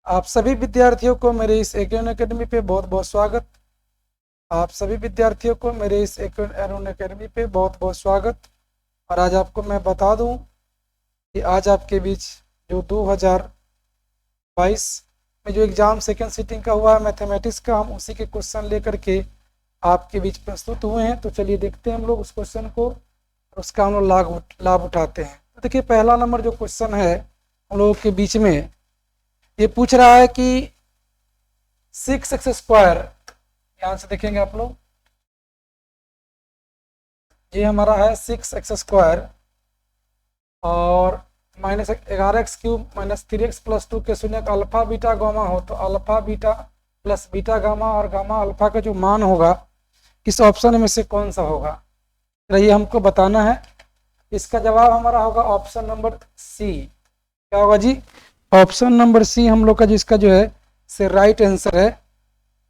आप सभी विद्यार्थियों को मेरे इस एकेन एकेडमी पे बहुत बहुत स्वागत। आप सभी विद्यार्थियों को मेरे इस एकेन एकेडमी पे बहुत बहुत स्वागत। और आज आपको मैं बता दूं कि आज आपके बीच जो 2022 में जो एग्ज़ाम सेकेंड सिटिंग का हुआ है मैथमेटिक्स का, हम उसी के क्वेश्चन लेकर के आपके बीच प्रस्तुत हुए हैं। तो चलिए देखते हैं हम लोग उस क्वेश्चन को और उसका हम लोग लाभ उठाते हैं। तो देखिए, पहला नंबर जो क्वेश्चन है हम लोगों के बीच में, ये पूछ रहा है कि 6x², ध्यान से देखेंगे आप लोग, ये हमारा है 6x² और -11x³ -3x+2 के शून्य का अल्फा बीटा गामा हो तो alpha beta plus beta gamma और गामा अल्फा का जो मान होगा इस ऑप्शन में से कौन सा होगा, तो ये हमको बताना है। इसका जवाब हमारा होगा ऑप्शन नंबर सी। क्या होगा जी? ऑप्शन नंबर सी हम लोग का जिसका जो है से राइट आंसर है।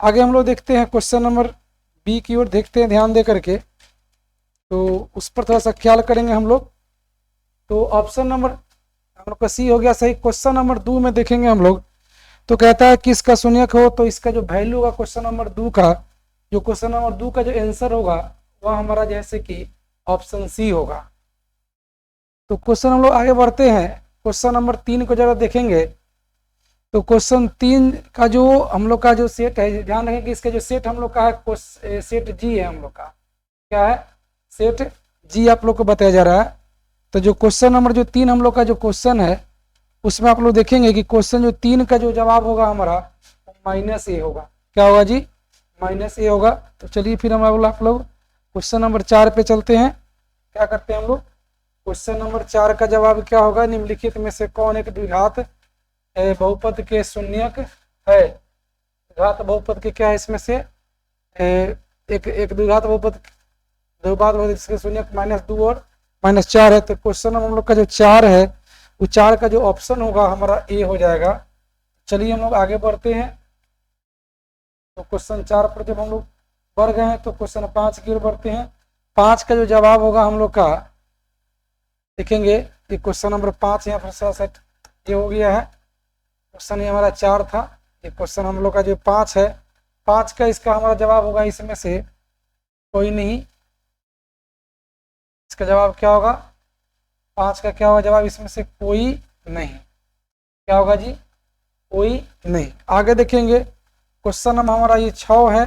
आगे हम लोग देखते हैं क्वेश्चन नंबर बी की ओर, देखते हैं ध्यान दे करके, तो उस पर थोड़ा सा ख्याल करेंगे हम लोग। तो ऑप्शन नंबर हम लोग का सी हो गया सही। क्वेश्चन नंबर 2 में देखेंगे हम लोग, तो कहता है कि इसका शून्यक हो तो इसका जो वैल्यू होगा क्वेश्चन नंबर 2 का, जो क्वेश्चन नंबर 2 का जो आंसर होगा वह हमारा जैसे कि ऑप्शन सी होगा। तो क्वेश्चन हम लोग आगे बढ़ते हैं, क्वेश्चन नंबर 3 को जरा देखेंगे। तो क्वेश्चन 3 का जो हम लोग का जो सेट है, ध्यान रखें कि इसका जो सेट हम लोग का है सेट जी है। हम लोग का क्या है? सेट जी आप लोग को बताया जा रहा है। तो जो क्वेश्चन नंबर जो 3 हम लोग का जो क्वेश्चन है उसमें आप लोग देखेंगे कि क्वेश्चन जो 3 का जो जवाब होगा हमारा -a होगा। क्या होगा जी? -a होगा। तो चलिए फिर हम आप लोग क्वेश्चन नंबर 4 पे चलते हैं। क्या करते हैं हम लोग? क्वेश्चन नंबर 4 का जवाब क्या होगा? निम्नलिखित में से कौन एक द्विघात बहुपद के शून्यक है? द्विघात बहुपद के क्या है इसमें से? एक द्विघात बहुपद इसके शून्यक -2 और -4 है। तो क्वेश्चन हम लोग का जो 4 है वो 4 का जो ऑप्शन होगा हमारा ए हो जाएगा। चलिए हम लोग आगे बढ़ते हैं। तो क्वेश्चन 4 पर जब हम लोग बढ़ गए हैं तो क्वेश्चन 5 की ओर बढ़ते हैं। 5 का जो जवाब होगा हम लोग का देखेंगे कि क्वेश्चन नंबर 5 यहाँ पर सेट ये हो गया है। क्वेश्चन ये हमारा 4 था, ये क्वेश्चन हम लोग का जो 5 है, 5 का इसका हमारा जवाब होगा इसमें से कोई नहीं। इसका जवाब क्या होगा? 5 का क्या होगा जवाब? इसमें से कोई नहीं। क्या होगा जी? कोई नहीं। आगे देखेंगे क्वेश्चन नंबर हमारा ये 6 है।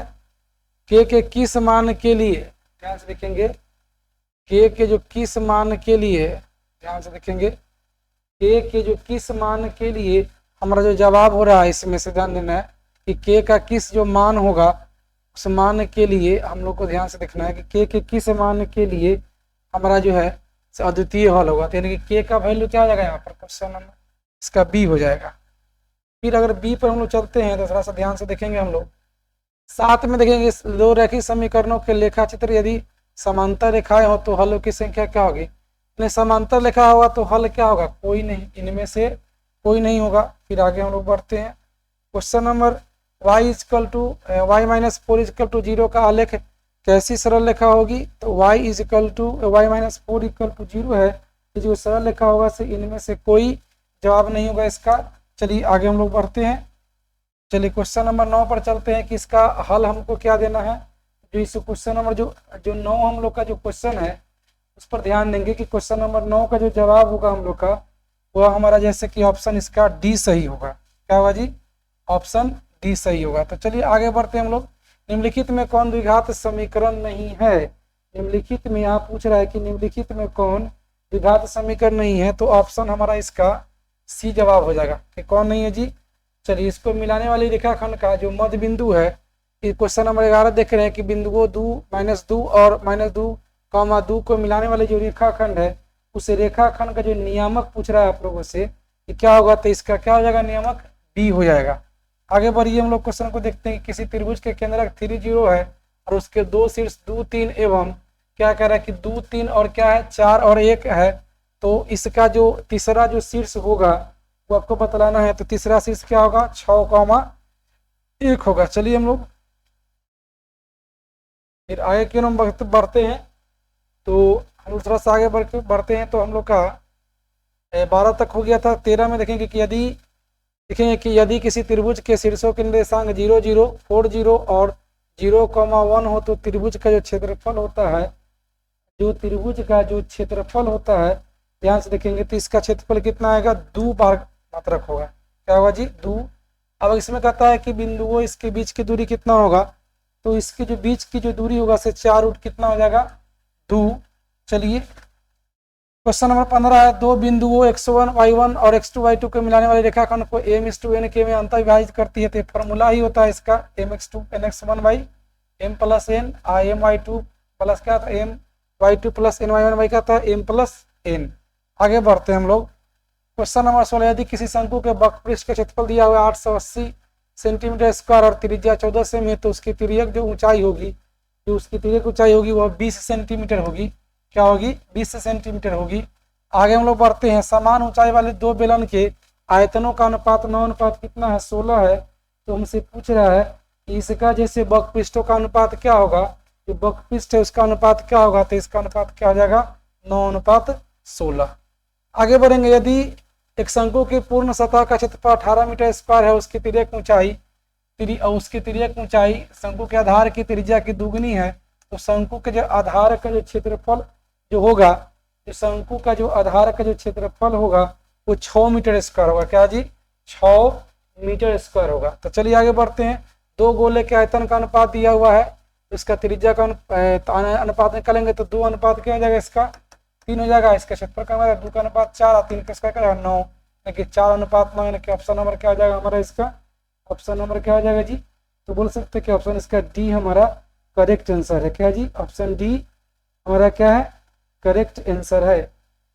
के किस मान के लिए, ध्यान से देखेंगे, के जो किस मान के लिए, ध्यान से देखेंगे, के जो किस मान के लिए हमारा जो जवाब हो रहा है इसमें से ध्यान देना है कि के का किस जो मान होगा उस मान के लिए हम लोग को ध्यान से देखना है कि के किस मान के लिए हमारा जो है अद्वितीय हल होगा। तो यानी कि के का वैल्यू क्या आ जाएगा यहाँ पर? क्वेश्चन नंबर इसका बी हो जाएगा। फिर अगर बी पर हम लोग चलते हैं तो थोड़ा सा ध्यान से देखेंगे हम लोग। 7 में देखेंगे दो रैखिक समीकरणों के लेखा चित्र यदि समांतर रेखाएं हो तो हलों की संख्या क्या होगी? समांतर लिखा होगा तो हल क्या होगा? कोई नहीं, इनमें से कोई नहीं होगा। फिर आगे हम लोग बढ़ते हैं। क्वेश्चन नंबर y -4 0 का आलेख कैसी सरल रेखा होगी? तो y -4 0 है, जो सरल रेखा होगा से इनमें से कोई जवाब नहीं होगा इसका। चलिए आगे हम लोग बढ़ते हैं। चलिए क्वेश्चन नंबर 9 पर चलते हैं कि इसका हल हमको क्या देना है। जो इस क्वेश्चन नंबर जो 9 हम लोग का जो क्वेश्चन है उस पर ध्यान देंगे कि क्वेश्चन नंबर 9 का जो जवाब होगा हम लोग का वह हमारा जैसे कि ऑप्शन इसका डी सही होगा। क्या होगा जी? ऑप्शन डी सही होगा। तो चलिए आगे बढ़ते हैं हम लोग। निम्नलिखित में कौन द्विघात समीकरण नहीं है? निम्नलिखित में यहाँ पूछ रहा है कि निम्नलिखित में कौन द्विघात समीकरण नहीं है, तो ऑप्शन हमारा इसका सी जवाब हो जाएगा कि कौन नहीं है जी। चलिए इसको मिलाने वाली रेखाखंड का जो मध्य बिंदु है, क्वेश्चन नंबर 11 देख रहे हैं कि बिंदुओं 2 -2 और -2 2 को मिलाने वाले जो रेखाखंड है उस रेखाखंड का जो नियामक पूछ रहा है आप लोगों से कि क्या होगा, तो इसका क्या हो जाएगा? नियामक बी हो जाएगा। आगे बढ़िए हम लोग क्वेश्चन को देखते हैं। किसी त्रिभुज के केंद्रक 3 0 है और उसके दो शीर्ष 2 3 एवं क्या कह रहा है कि 2 3 और क्या है 4 और 1 है। तो इसका जो तीसरा जो शीर्ष होगा वो आपको बतलाना है। तो तीसरा शीर्ष क्या होगा? 6,1 होगा। चलिए हम लोग फिर आगे क्यों हम बढ़ते हैं। तो हम लोग थोड़ा सा आगे बढ़ते हैं। तो हम लोग का 12 तक हो गया था। 13 में देखेंगे कि यदि देखेंगे कि यदि किसी त्रिभुज के शीर्षों के निर्देशांक 0 0 4 0 और 0,1 हो तो त्रिभुज का जो क्षेत्रफल होता है, जो त्रिभुज का जो क्षेत्रफल होता है, ध्यान से देखेंगे तो इसका क्षेत्रफल कितना आएगा, 2 बार मात्रक होगा। क्या होगा जी, 2। अब इसमें कहता है कि बिंदुओं इसके बीच की दूरी कितना होगा, तो इसके जो बीच की जो दूरी होगा से 4 रूट कितना हो जाएगा, 2। चलिए क्वेश्चन नंबर 15 है, दो बिंदुओं x1 y1 और x2 y2 को मिलाने वाले रेखाखंड को m/n के में अंतर विभाजित करती है, तो फॉर्मूला ही होता है इसका mx2 nx1 y m plus n m y2 plus क्या था m y2 plus n y1 y क्या था m प्लस n। आगे बढ़ते हैं हम लोग। क्वेश्चन नंबर 16, यदि किसी शंकु के वक्रपृष्ठ का क्षेत्रफल दिया हुआ 880 सेंटीमीटर स्क्वायर और त्रिज्या 14 सेमी है, तो उसकी तिर्यक जो ऊंचाई होगी, जो उसकी तिर्यक ऊंचाई होगी वह 20 सेंटीमीटर होगी। क्या होगी, 20 सेंटीमीटर होगी। आगे हम लोग बढ़ते हैं, समान ऊंचाई वाले दो बेलन के आयतनों का अनुपात 9 अनुपात कितना है, 16 है। तो हमसे पूछ रहा है कि इसका जैसे वक्रपृष्ठों का अनुपात क्या होगा, जो वक्रपृष्ठ है उसका अनुपात क्या होगा, तो इसका अनुपात क्या हो जाएगा, 9 अनुपात 16। आगे बढ़ेंगे, यदि एक शंकु की पूर्ण सतह का क्षेत्रफल 18 मीटर स्क्वायर है, उसकी तिर्यक ऊंचाई शंकु के आधार की त्रिज्या की दुगनी है, तो शंकु के जो आधार का जो क्षेत्रफल जो होगा, जो शंकु का जो आधार का जो क्षेत्रफल होगा वो 6 मीटर स्क्वायर होगा। क्या जी, 6 मीटर स्क्वायर होगा। तो चलिए आगे बढ़ते हैं। दो गोले के आयतन का अनुपात दिया हुआ है, इसका त्रिज्या का अनुपात निकालेंगे तो 2 अनुपात क्या हो जाएगा, इसका 3 हो जाएगा। इसका क्षेत्रफल का 2 का अनुपात 4 और 3 का स्क्वायर क्या 9, यानी कि 4 अनुपात 9, यानी कि ऑप्शन नंबर क्या हो जाएगा हमारा, इसका ऑप्शन नंबर क्या हो जाएगा जी, तो बोल सकते हैं कि ऑप्शन इसका डी हमारा करेक्ट आंसर है। क्या जी, ऑप्शन डी हमारा क्या है, करेक्ट आंसर है।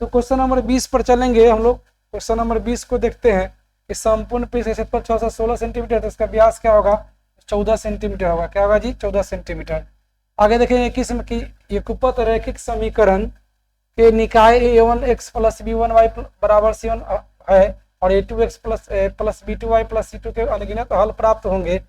तो क्वेश्चन नंबर 20 पर चलेंगे हम लोग। क्वेश्चन नंबर 20 को देखते हैं कि संपूर्ण पृष्ठ का क्षेत्रफल 616 सेंटीमीटर, तो इसका व्यास क्या होगा, 14 सेंटीमीटर होगा। क्या होगा जी, 14 सेंटीमीटर। आगे देखेंगे किस्म की युगपत रैखिक समीकरण के निकाय a1 x plus b1 y बराबर c1 है और a2 x plus b2 y plus c2 के अनगिनत हल प्राप्त होंगे।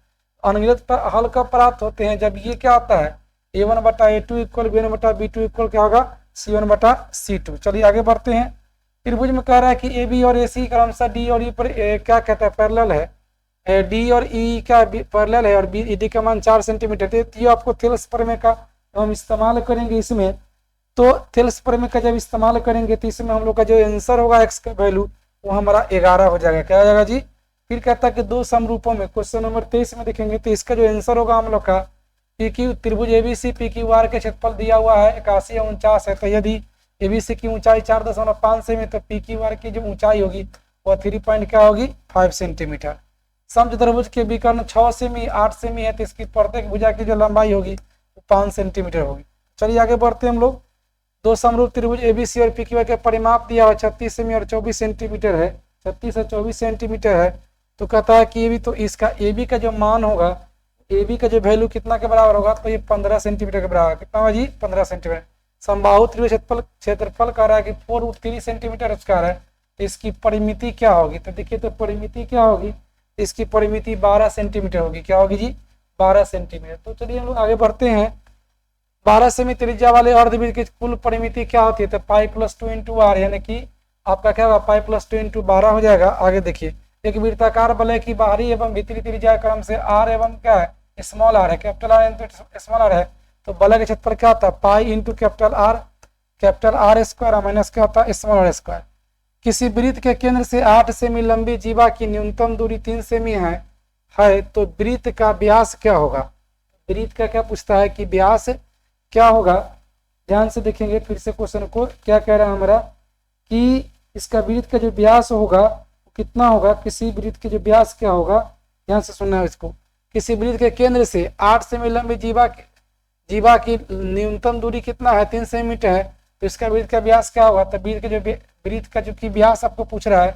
अनगिनत हल कब प्राप्त होते हैं, जब ये क्या आता है, a1 बटा a2 इक्वल b1 बटा b2 इक्वल क्या होगा, c1 बटा c2। चलिए आगे बढ़ते हैं। त्रिभुज में कह रहा है कि ए बी और ए सी क्रमशः डी और ई पर क्या कहता है, पैरेलल है। डी और ई क्या पैरेलल है और बी डी का मान 4 सेंटीमीटर। तो ये आपको थेल्स प्रमेय का हम इस्तेमाल करेंगे इसमें। तो थेल्स प्रमेय का जब इस्तेमाल करेंगे तो इसमें हम लोग का जो आंसर होगा एक्स का वैल्यू वो हमारा 11 हो जाएगा। क्या हो जाएगा जी, फिर कहता है कि दो समरूपों में, क्वेश्चन नंबर 23 में देखेंगे तो इसका जो आंसर होगा हम लोग का पी क्यू त्रिभुज एबीसी पी क्यू आर के क्षेत्रफल दिया हुआ है 81 या 49 है। तो यदि एबीसी की ऊंचाई 4.5 सेमी, तो पी क्यू आर की जो ऊंचाई होगी वह 3 क्या होगी, 5 सेंटीमीटर। समचतुर्भुज के विकर्ण 6 सेमी 8 सेमी है, तो इसकी प्रत्येक भुजा की जो लंबाई होगी वो 5 सेंटीमीटर होगी। चलिए आगे बढ़ते हैं हम लोग। दो समरूप त्रिभुज एबीसी और पी क्यू आर के परिमाप दिया हुआ 36 सेमी और 24 सेंटीमीटर है, 36 और 24 सेंटीमीटर है। तो कहता है कि ये भी, तो इसका ए बी का जो मान होगा, ए बी का जो वैल्यू कितना के बराबर होगा, तो ये 15 सेंटीमीटर के बराबर। कितना होगा जी, 15 सेंटीमीटर। समबाहु त्रिभुज क्षेत्रफल कह रहा है कि 4√3 सेंटीमीटर स्क्वायर है, तो इसकी परिमिति क्या होगी, तो देखिए तो परिमिति क्या होगी, इसकी परिमिति 12 सेंटीमीटर होगी। क्या होगी जी, 12 सेंटीमीटर। तो चलिए हम लोग आगे बढ़ते हैं। 12 सेमी त्रिज्या वाले अर्धवृत्त की कुल परिमिति क्या होती है, तो पाई प्लस 2 इंटू आर, यानी कि आपका क्या होगा, पाई प्लस 2 इंटू 12 हो जाएगा। आगे देखिए, एक वृत्ताकार वलय की बाहरी एवं भीतरी त्रिज्या क्रम से आर एवं क्या है, स्मॉल आर है, capital R into small R है। तो वलय का क्षेत्रफल क्या होता है, pi into capital R square minus क्या होता है, स्मॉल आर स्क्वायर। किसी वृत्त के केंद्र से 8 सेमी लंबी जीवा की न्यूनतम दूरी 3 सेमी है, तो वृत्त का व्यास क्या होगा। वृत्त का क्या पूछता है कि व्यास क्या होगा। ध्यान से देखेंगे फिर से क्वेश्चन को, क्या कह रहा है हमारा कि इसका वृत्त का जो व्यास होगा कितना होगा, किसी वृत्त के जो व्यास क्या होगा, ध्यान से सुनना है इसको। किसी वृत्त के केंद्र से 8 सेमी लंबी जीवा की न्यूनतम दूरी कितना है, 3 सेंटीमीटर है, तो इसका वृत्त का व्यास क्या होगा। तो वृत्त का जो कि व्यास आपको पूछ रहा है,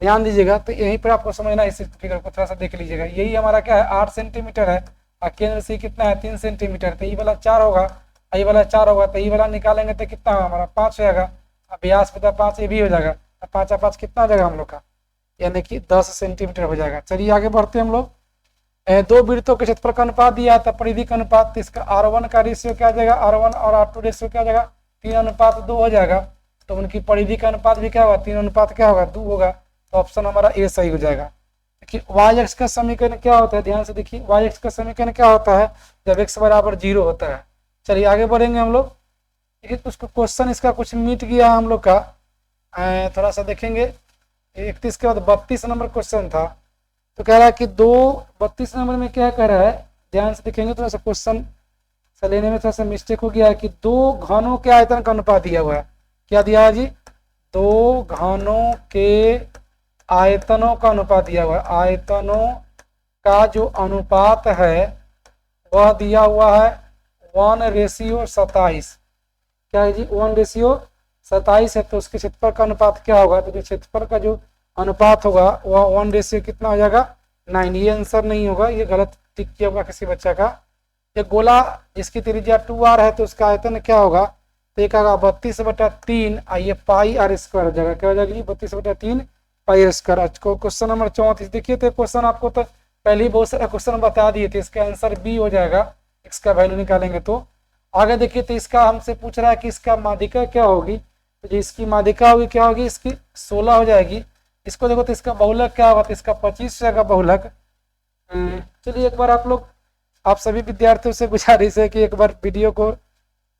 ध्यान दीजिएगा, तो यहीं पर आपको समझना है। इस फिगर को थोड़ा सा देख लीजिएगा, यही हमारा क्या है 8 सेंटीमीटर है और केंद्र से कितना है 3 सेंटीमीटर। तो ये वाला 4 होगा, ये वाला 4 होगा, तो ये वाला निकालेंगे तो कितना होगा हमारा 5 हो जाएगा। व्यास पता 5 ये भी हो जाएगा, 5 5 कितना हो जाएगा हम लोग का, यानी कि 10 सेंटीमीटर हो जाएगा। चलिए आगे बढ़ते हैं हम लोग। दो वृत्तों के क्षेत्रफल का अनुपात दिया था, परिधि का अनुपात, तो इसका R1 का रेशियो क्या आ जाएगा, R1 और R2 रेशियो क्या आ जाएगा, 3:2 हो जाएगा। तो उनकी परिधि का अनुपात भी क्या होगा, 3:2 क्या होगा, 2 होगा। तो ऑप्शन हमारा ए सही हो जाएगा। देखिए वाई एक्स का समीकरण क्या होता है, ध्यान से देखिए वाई एक्स का समीकरण क्या होता है जब एक्स बराबर 0 होता है। चलिए आगे बढ़ेंगे हम लोग। देखिए कुछ क्वेश्चन इसका कुछ मिट गया हम लोग का, थोड़ा सा देखेंगे। 31 के बाद 32 नंबर क्वेश्चन था, तो कह रहा है कि 32 नंबर में क्या कह रहा है, ध्यान से देखेंगे। थोड़ा सा क्वेश्चन लेने में थोड़ा सा मिस्टेक हो गया है कि दो घनों के आयतन का अनुपात दिया हुआ है। क्या दिया है जी, दो घनों के आयतनों का अनुपात दिया हुआ है। आयतनों का जो अनुपात है वह दिया हुआ है 1:27। क्या है जी, 1:27 है। तो उसके क्षेत्रफल का अनुपात क्या होगा, तो क्षेत्रफल का जो अनुपात होगा वह 1 कितना हो जाएगा 9। ये आंसर नहीं होगा, ये गलत टिक किया होगा किसी बच्चा का। एक गोला जिसकी त्रिज्या 2r है तो उसका आयतन क्या होगा, तो एक आएगा 32/3 ये पाई r स्क्वायर हो जाएगा। क्या हो जाएगा 32/3 पाई r स्क्वायर। क्वेश्चन नंबर 34 देखिए, तो क्वेश्चन आपको तो पहले ही बहुत सारा क्वेश्चन बता दिए थे, इसका आंसर बी हो जाएगा। x का वैल्यू निकालेंगे तो आगे देखिए, तो इसका हमसे पूछ रहा है कि इसका माध्यिका क्या होगी, तो जो इसकी माध्यिका होगी क्या होगी, इसकी 16 हो जाएगी। इसको देखो तो इसका बहुलक क्या होगा, तो इसका 25 जाएगा बहुलक। चलिए एक बार आप सभी विद्यार्थियों से गुजारिश है कि एक बार वीडियो को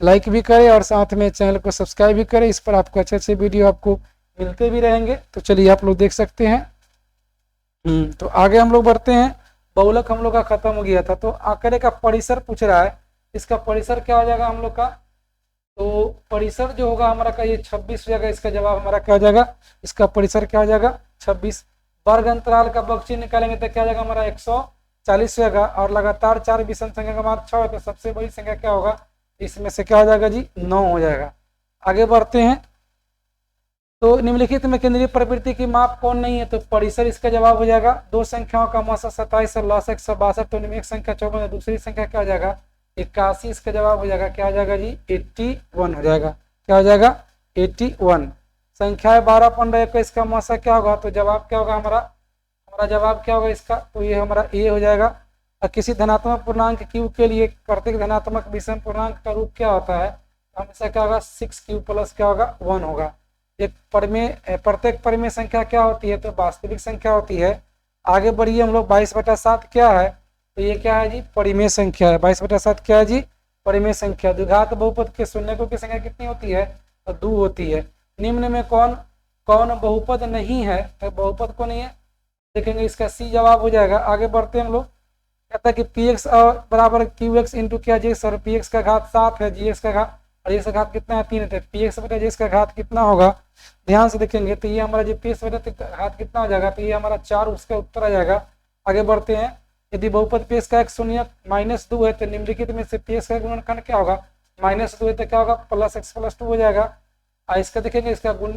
लाइक भी करें और साथ में चैनल को सब्सक्राइब भी करें। इस पर आपको अच्छे अच्छे वीडियो आपको मिलते भी रहेंगे। तो चलिए आप लोग देख सकते हैं। तो आगे हम लोग बढ़ते हैं। बहुलक हम लोग का खत्म हो गया था, तो आंकड़े का परिसर पूछ रहा है। इसका परिसर क्या हो जाएगा हम लोग का, तो परिसर जो होगा हमारा का ये 26 हो जाएगा। इसका जवाब हमारा क्या हो जाएगा, इसका परिसर क्या हो जाएगा 26। वर्ग अंतराल का बक्सी निकालेंगे तो क्या हो जाएगा हमारा 140 होगा। और लगातार 4 विषम संख्या का मान 6 है, तो सबसे बड़ी संख्या क्या होगा, इसमें से क्या हो जाएगा जी 9 हो जाएगा। आगे बढ़ते हैं। तो निम्नलिखित में केंद्रीय प्रवृत्ति की माप कौन नहीं है, तो परिसर इसका जवाब हो जाएगा। दो संख्याओं का मौसा 27 और लॉस 162, तो इनमें एक संख्या 54 है, दूसरी संख्या क्या हो जाएगा 81। इसका जवाब हो जाएगा क्या हो जाएगा जी 81 हो जाएगा। क्या हो जाएगा 81। संख्याएं 12, 15, 21 का मौसा क्या होगा, तो जवाब क्या होगा हमारा जवाब क्या होगा इसका, तो ये हमारा ए हो जाएगा। और किसी धनात्मक पूर्णांक क्यू के लिए प्रत्येक धनात्मक विषम पूर्णांक का रूप क्या होता है, हमेशा क्या होगा 6q प्लस क्या होगा 1 होगा। एक प्रत्येक परिमेय संख्या क्या होती है, तो वास्तविक संख्या होती है। आगे बढ़िए हम लोग 22/7 क्या है, तो ये क्या है जी परिमेय संख्या है। 22/7 क्या है जी परिमेय संख्या। द्विघात बहुपद के शून्यकों की संख्या कितनी होती है, तो 2 होती है। निम्न में कौन कौन बहुपद नहीं है, तो बहुपद को नहीं है, देखेंगे इसका सी जवाब हो जाएगा। आगे बढ़ते हैं हम लोग। कहता है कि पी एक्स बराबर क्यू एक्स इंटू क्या जी एक्स, और पी एक्स का घात 7 है, जी एक्स का घात और एक्स का घात कितना है 3 है। पी एक्स बटा जी एक्स का घात कितना होगा, ध्यान से देखेंगे तो ये हमारा जो पी एक्स बटा घात कितना हो जाएगा, तो ये हमारा 4 उसका उत्तर आ जाएगा। आगे बढ़ते हैं। यदि बहुपद पी एक्स का एक शून्य -2 है, तो निम्नलिखित में से पी एक्स का गुणनखंड क्या होगा, -2 है तो क्या होगा प्लस एक्स प्लस 2 हो जाएगा। इसका देखेंगे इसका गुण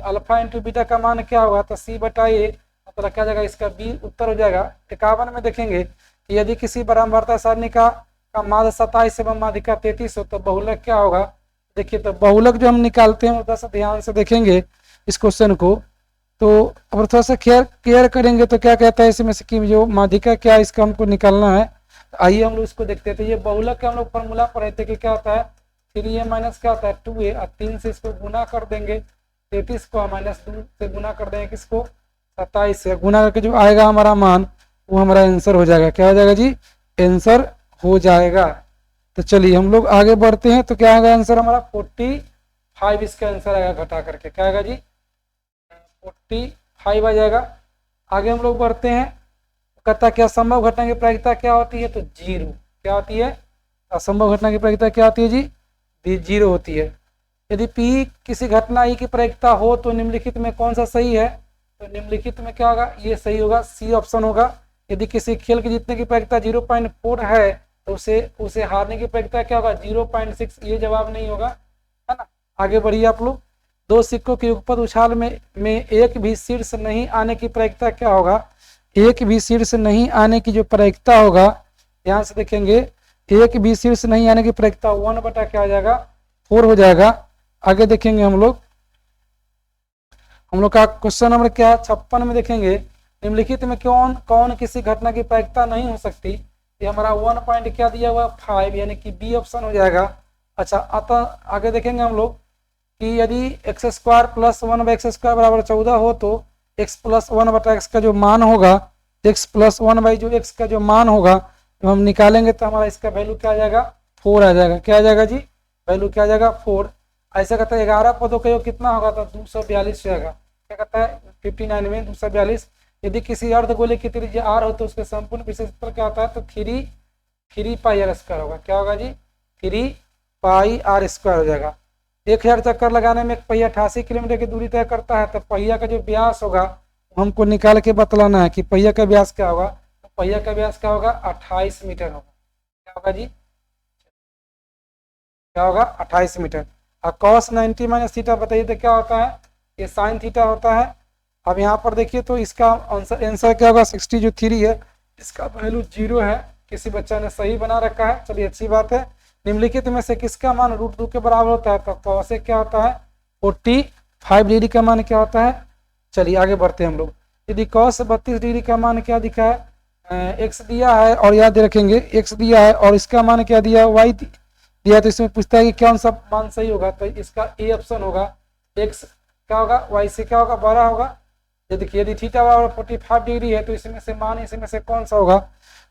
अल्फा इंटू बीटा का मान क्या होगा, तो सी बटा ए, मतलब क्या जाएगा इसका बी उत्तर हो जाएगा। 51 में देखेंगे यदि किसी बराबरता सारणी का माध्य 27 एवं माध्यिका 33 हो तो बहुलक क्या होगा। देखिए तो बहुलक जो हम निकालते हैं उधर से ध्यान से देखेंगे इस क्वेश्चन को, तो अब थोड़ा सा क्लियर करेंगे। तो क्या कहता है इसमें से कि जो माध्यिका क्या है इसका हमको निकालना है। तो आइए हम लोग इसको देखते हैं। तो ये बहुलक का हम लोग फॉर्मूला पढ़े थे कि क्या होता है 3a माइनस क्या होता है 2a, और 3 से इसको गुना कर देंगे 33 को, -2 से गुना कर देंगे किसको 27 से, गुना करके जो आएगा हमारा मान वो हमारा आंसर हो जाएगा। क्या हो जाएगा जी आंसर हो जाएगा। तो चलिए हम लोग आगे बढ़ते हैं। तो क्या आएगा आंसर हमारा 45 इसका आंसर आएगा, घटा करके क्या आएगा जी 45 आ जाएगा। आगे हम लोग बढ़ते हैं। कहता क्या असंभव घटना की प्रायिकता क्या होती है, तो 0। क्या होती है असंभव घटना की प्रायिकता क्या होती है जी 0 होती है। यदि P किसी घटना ई की प्रायिकता हो तो निम्नलिखित में कौन सा सही है, तो निम्नलिखित में क्या होगा ये सही होगा, सी ऑप्शन होगा। यदि किसी खेल के जीतने की प्रायिकता 0.4 है तो उसे हारने की प्रायिकता क्या होगा 0.6, ये जवाब नहीं होगा, है ना। आगे बढ़िए आप लोग। दो सिक्कों की युगपत उछाल में एक भी शीर्ष नहीं आने की प्रायिकता क्या होगा, एक भी शीर्ष नहीं आने की जो प्रायिकता होगा, ध्यान से देखेंगे, एक भी शीर्ष नहीं आने की प्रायिकता 1 बटा क्या हो जाएगा 4 हो जाएगा। आगे देखेंगे हम लोग का क्वेश्चन नंबर क्या है 56 में देखेंगे। निम्नलिखित में कौन किसी घटना की प्रायिकता नहीं हो सकती, ये हमारा 1 पॉइंट क्या दिया हुआ 5, यानी कि बी ऑप्शन हो जाएगा। अच्छा अतः आगे देखेंगे हम लोग कि यदि x² + 1/x² = 14 हो तो x + 1/x का जो मान होगा एक्स प्लस 1 जो एक्स का जो मान होगा जो हम निकालेंगे तो हमारा इसका वैल्यू क्या आ जाएगा 4 आ जाएगा। क्या आ जाएगा जी, वैल्यू क्या आ जाएगा 4। ऐसा कहता है 11 पदों का योग कितना होगा तो 242 जाएगा। क्या कहता है 59 में 242। यदि किसी अर्धगोले की त्रिज्या r हो तो उसके संपूर्ण विशेषता क्या होता है तो 3 पाई r स्क्वायर होगा। क्या होगा जी 3 पाई r स्क्वायर हो जाएगा। 1000 चक्कर लगाने में एक पहिया 88 किलोमीटर की दूरी तय करता है तो पहिया का जो व्यास होगा हमको निकाल के बतलाना है कि पहिया का व्यास क्या होगा। तो पहिया का व्यास क्या होगा 28 मीटर होगा। क्या होगा जी, क्या होगा 28 मीटर। और कॉस 90 माइनस थीटा बताइए तो क्या होता है, ये साइन थीटा होता है। अब यहाँ पर देखिए तो इसका आंसर क्या होगा 60 जो 3 है इसका वैल्यू 0 है। किसी बच्चा ने सही बना रखा है, चलिए अच्छी बात है। निम्नलिखित में से किसका मान √2 के बराबर होता है तो कॉस क्या होता है 45 डिग्री का मान क्या होता है। चलिए आगे बढ़ते हैं हम लोग। यदि कॉस 32 डिग्री का मान क्या दिखा है, एक्स दिया है और याद रखेंगे एक्स दिया है और इसका मान क्या दिया वाई दिया, तो इसमें पूछता है कि कौन सा मान सही होगा तो इसका ए ऑप्शन होगा। एक्स क्या होगा वाई से क्या होगा 12 होगा। यदि थीटा बराबर 45 डिग्री है तो इसमें से मान इसमें से कौन सा होगा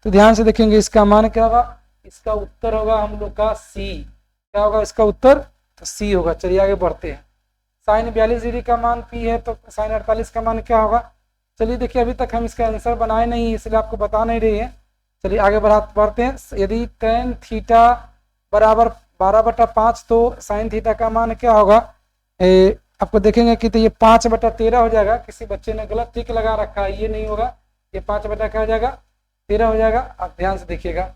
तो ध्यान से देखेंगे इसका मान क्या होगा, इसका उत्तर होगा हम लोग का सी। क्या होगा इसका उत्तर तो सी होगा। चलिए आगे बढ़ते हैं। साइन 42 डिग्री का मान पी है तो साइन 48 का मान क्या होगा। चलिए देखिए अभी तक हम इसका आंसर बनाए नहीं इसलिए आपको बता नहीं रही है। चलिए आगे बढ़ते हैं। यदि tan थीटा बराबर 12/5 तो साइन थीटा का मान क्या होगा, आपको देखेंगे कि तो ये 5/13 हो जाएगा। किसी बच्चे ने गलत टिक लगा रखा है, ये नहीं होगा, ये 5 बटा क्या हो जाएगा 13 हो जाएगा। आप ध्यान से देखिएगा।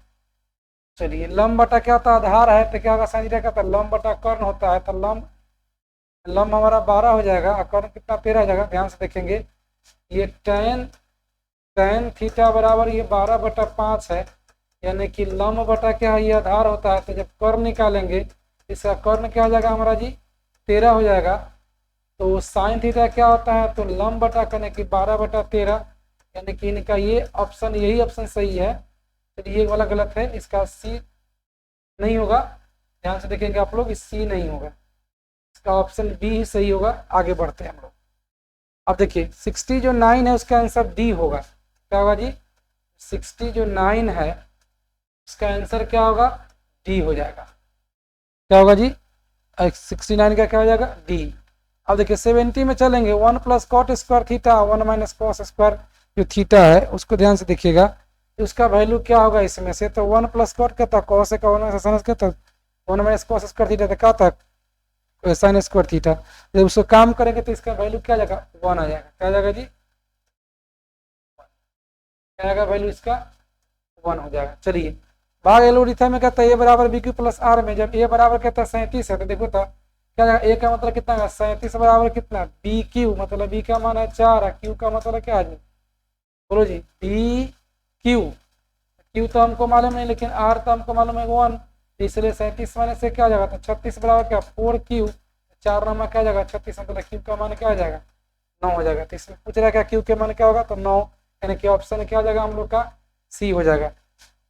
चलिए लंब बटा क्या होता है आधार है तो क्या होगा साइन थीटा का लंब बटा कर्ण होता है तो लंब हमारा 12 हो जाएगा और कर्ण कितना 13 हो जाएगा। ध्यान से देखेंगे ये tan थीटा बराबर ये 12/5 है, यानी कि लंब बटा क्या है ये आधार होता है। तो जब कर्ण निकालेंगे इसका कर्ण क्या हो जाएगा हमारा जी 13 हो जाएगा। तो साइन थीटा क्या होता है तो लंब बटा करने की 12/13, यानी कि इनका ये ऑप्शन यही ऑप्शन सही है। तो ये वाला गलत है, इसका सी नहीं होगा। ध्यान से देखेंगे आप लोग, इस सी नहीं होगा, इसका ऑप्शन बी ही सही होगा। आगे बढ़ते हैं हम लोग। अब देखिए 60 जो 9 है उसका आंसर डी होगा। क्या होगा जी 60 जो 9 है उसका आंसर क्या होगा डी हो जाएगा। क्या होगा जी 69 का क्या हो जाएगा डी। अब देखिए 70 में चलेंगे 1 + cot square theta 1 - cos square जो थीटा है उसको ध्यान से देखिएगा उसका वैल्यू क्या होगा इसमें से। तो 1 + cot क्या था cos का 1 - sin का था 1 - cos स्क्वायर थीटा क्या था sin स्क्वायर थीटा। जब उसको काम करेंगे तो इसका वैल्यू क्या आ जाएगा 1 आ जाएगा। क्या आ जाएगा जी क्या आएगा वैल्यू इसका 1 हो जाएगा। चलिए भाग एलोरिथम में कहता है ए बराबर बी क्यू प्लस आर में जब ए बराबर कहता है 37 है तो देखो था क्या जाएगा ए का मतलब कितना है 37 बराबर कितना बी क्यू, मतलब बी का मान है 4 है, क्यू का मतलब क्या है बोलो जी बी क्यू। क्यू तो हमको मालूम नहीं लेकिन आर तो हमको मालूम है 1, इसलिए 37 माने से क्या जाएगा तो 36 बराबर क्या 4 क्यू, 4 नंबर क्या जाएगा 36, मतलब क्यू का मान क्या आ जाएगा 9 हो जाएगा। तो इसमें पूछ रहा है क्या क्यू के मान क्या होगा तो 9, यानी कि ऑप्शन क्या हो जाएगा हम लोग का सी हो जाएगा।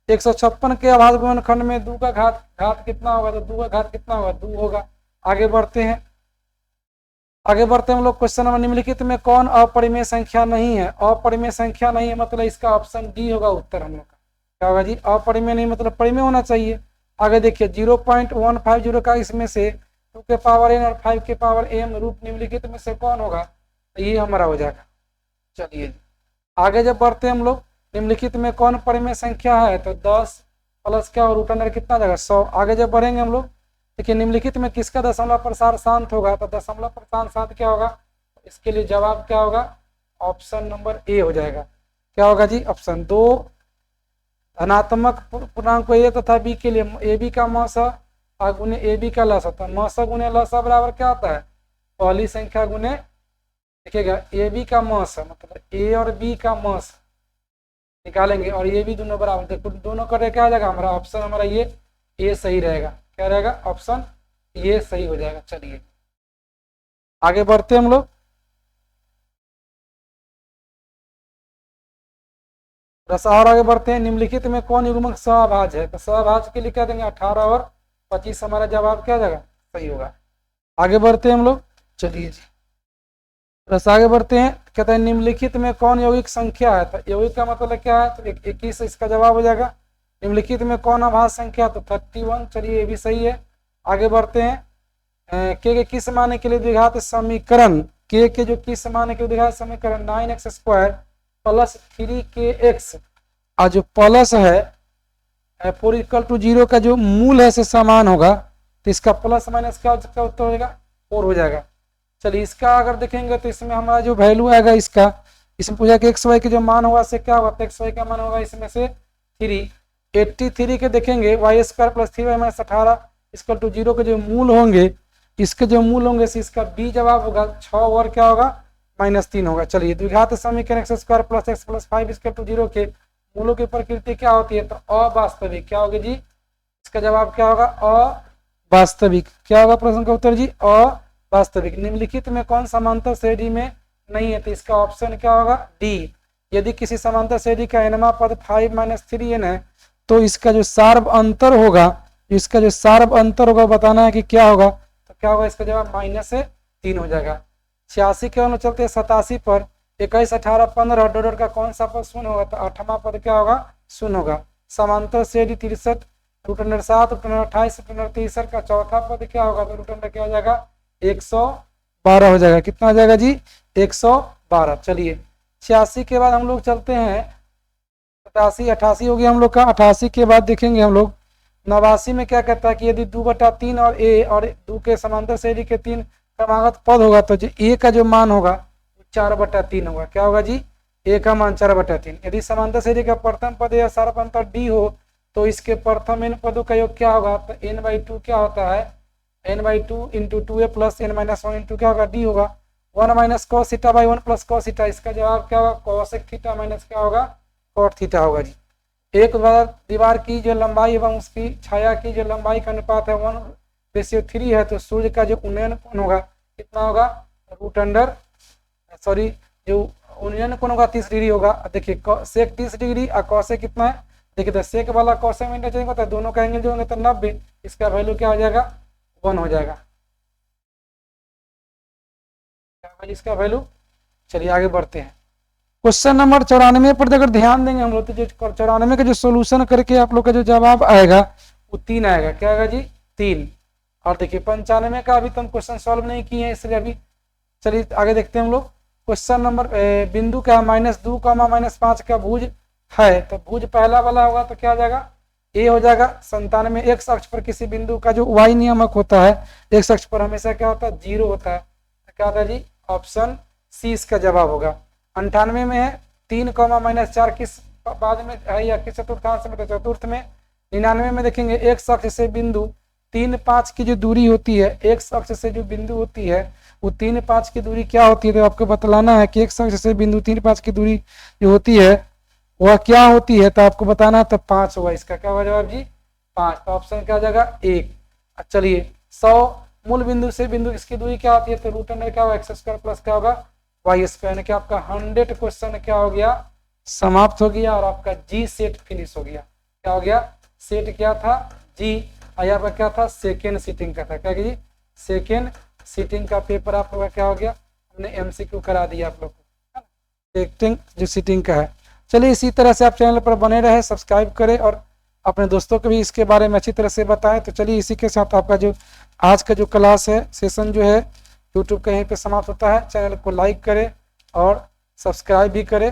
156 के अभाज्य गुणनखंड में 2 का घात कितना होगा तो 2 का घात कितना होगा 2 होगा। आगे बढ़ते हैं हम लोग। क्वेश्चन नंबर निम्नलिखित में कौन अपरिमेय संख्या नहीं है। अपरिमेय संख्या नहीं है मतलब इसका ऑप्शन डी होगा उत्तर हम लोग का। क्या होगा जी अपरिमेय नहीं मतलब परिमेय होना चाहिए। आगे देखिए 0.150 का इसमें से 2 के पावर n और 5 के पावर m रूप निम्नलिखित में से कौन होगा तो ये हमारा हो जाएगा। चलिए आगे जब बढ़ते हैं हम लोग निम्नलिखित में कौन परिमेय संख्या है तो 10 प्लस क्या और रूट अंडर कितना जाएगा 100। आगे जब बढ़ेंगे हम लोग देखिए निम्नलिखित में किसका दशमलव प्रसार शांत होगा तो दशमलव प्रसार शांत क्या होगा, इसके लिए जवाब क्या होगा ऑप्शन नंबर ए हो जाएगा। क्या होगा जी ऑप्शन 2 धनात्मक पूर्णांक ए तथा बी के लिए ए बी का मौसा और गुने ए बी का लसा, तो मौसा गुने लसा बराबर क्या होता है पहली संख्या गुने देखिएगा ए बी का मौसा, मतलब ए और बी का मौसा निकालेंगे और ये भी दोनों बराबर, देखो दोनों करे क्या आ जाएगा हमारा ऑप्शन हमारा ये ए सही रहेगा। क्या रहेगा ऑप्शन ये सही हो जाएगा। चलिए आगे बढ़ते हम लोग। बस और आगे बढ़ते हैं। निम्नलिखित में कौन युग्मक सहभाज्य है तो सहभाज्य के लिए क्या देंगे 18 और 25 हमारा जवाब क्या जाएगा सही होगा। आगे बढ़ते हैं हम लोग। चलिए जी बस आगे बढ़ते हैं। कहते हैं निम्नलिखित में कौन यौगिक संख्या है, तो यौगिक का मतलब क्या है, तो 21 इसका जवाब हो जाएगा। निम्नलिखित में कौन अभाज्य संख्या, तो 31। चलिए ये भी सही है। आगे बढ़ते हैं। के किस मान के लिए द्विघात समीकरण, के जो किस मान के लिए द्विघात समीकरण 9x² प्लस 3kx और जो प्लस है 4 = 0 का जो मूल है से समान होगा, तो इसका प्लस माइनस क्या उत्तर हो जाएगा, 4 हो जाएगा। चलिए इसका अगर देखेंगे तो इसमें हमारा जो वैल्यू आएगा इसका, इसमें पूछा कि एक्स वाई के जो मान होगा से क्या होगा, तो एक्स वाई का मान होगा इसमें से 3। 83 के देखेंगे y² + 3y - 18 = 0 के जो मूल होंगे, इसके जो मूल होंगे से इसका बी जवाब होगा 6 और क्या होगा -3 होगा। चलिए द्विघात समीकरण x² + x + 5 = 0 के मूलों की प्रकृति क्या होती है, तो अवास्तविक। क्या होगी जी, इसका जवाब क्या होगा, अवास्तविक। क्या होगा प्रश्न का उत्तर जी, अवास्तविक। निम्नलिखित में कौन समांतर श्रेणी में नहीं है, तो इसका ऑप्शन क्या होगा, डी। यदि किसी समांतर श्रेणी का nवां पद 5 - 3n है, तो इसका जो सार्व अंतर होगा, इसका जो सार्व अंतर होगा बताना है कि क्या होगा, तो क्या होगा, इसका जवाब -3 हो जाएगा। 86 के अनुसार चलते 87 पर 21, 18, 15 डॉट का कौन सा पद शून्य होगा, तो 8वां पद क्या होगा, शून्य होगा। समांतर श्रेणी 63 √7 √28 √63 का चौथा पद क्या होगा, तो √, क्या हो जाएगा 112 हो जाएगा। कितना हो जाएगा जी, 112। चलिए 86 के बाद हम लोग चलते हैं 87, 88 हो गया हम लोग का। 88 के बाद देखेंगे हम लोग 89 में क्या कहता है कि यदि 2/3 और a और 2 के समांतर श्रेणी के 3 क्रमागत पद होगा, तो जो a का जो मान होगा 4/3 होगा। क्या होगा जी, a का मान 4/3। यदि समांतर श्रेणी का प्रथम पद या सार्व अंतर d हो, तो इसके प्रथम n पदों का योग क्या होगा, तो n/2 क्या होता है, n/2 × 2a + n - 1 × क्या होगा, d होगा। 1 - cos θ / 1 + cos θ, इसका जवाब क्या होगा, cosec θ माइनस क्या होगा, cot θ होगा जी। एक दीवार की जो लंबाई एवं उसकी छाया की जो लंबाई का अनुपात है 1:3 है, तो सूर्य का जो उन्नयन कोण होगा कितना होगा, जो उन्नयन कोण होगा 30 डिग्री होगा। देखिए सेक 30 डिग्री और कॉसेक कितना है, देखिए तो सेक वाला कॉसेक में चेंज होता है, दोनों का एंगल जो होंगे तो 90, इसका वैल्यू क्या हो जाएगा, 1 हो जाएगा। इसका वैल्यू। चलिए आगे बढ़ते हैं। क्वेश्चन नंबर 94 पर अगर ध्यान देंगे हम लोग, तो जो 94 का जो सोल्यूशन करके आप लोग का जो जवाब आएगा वो 3 आएगा। क्या आएगा जी, 3। और देखिए 95 का अभी तो हम क्वेश्चन सॉल्व नहीं किए हैं, इसलिए अभी चलिए आगे देखते हैं हम लोग। क्वेश्चन नंबर बिंदु का -2, -5 का भुज है, तो भुज पहला वाला होगा तो क्या हो जाएगा, ए हो जाएगा। 97 एक्स अक्ष पर किसी बिंदु का जो वाई नियामक होता है एक्स अक्ष पर हमेशा क्या होता है, 0 होता है। तो क्या होता है जी, ऑप्शन सी इसका जवाब होगा। 98 में है 3, -4 किस बाद में है या किस चतुर्थांश में, तो चतुर्थ में। 99 में देखेंगे एक्स अक्ष से बिंदु 3, 5 की जो दूरी होती है, एक्स अक्ष से जो बिंदु होती है वो 3, 5 की दूरी क्या होती है, तो आपको बतलाना है कि एक्स अक्ष से बिंदु 3, 5 की दूरी जो होती है वह क्या होती है, तो आपको बताना है, तो 5 होगा। इसका क्या होगा जवाब जी, 5। तो ऑप्शन क्या हो जाएगा, 1। चलिए 100 मूल बिंदु से बिंदु इसकी दूरी क्या होती है, तो √, क्या होगा x² प्लस क्या होगा y², यानी कि आपका 100 क्वेश्चन क्या हो गया, समाप्त हो गया और आपका जी सेट फिनिश हो गया। क्या हो गया, सेट क्या था जी, यहाँ पर क्या था, सेकेंड सीटिंग का था। क्या जी, सेकेंड सीटिंग का पेपर आप लोग का क्या हो गया, हमने MCQ करा दिया आप लोग को, सेकेंड जो सीटिंग का है। चलिए इसी तरह से आप चैनल पर बने रहे, सब्सक्राइब करें और अपने दोस्तों को भी इसके बारे में अच्छी तरह से बताएं। तो चलिए इसी के साथ आपका जो आज का जो क्लास है, सेशन जो है यूट्यूब का यहीं पे समाप्त होता है। चैनल को लाइक करें और सब्सक्राइब भी करें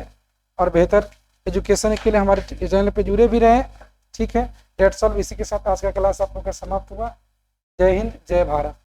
और बेहतर एजुकेशन के लिए हमारे चैनल पे जुड़े भी रहें। ठीक है, डेट्स ऑल। इसी के साथ आज का क्लास आप लोग का समाप्त हुआ। जय हिंद, जय भारत।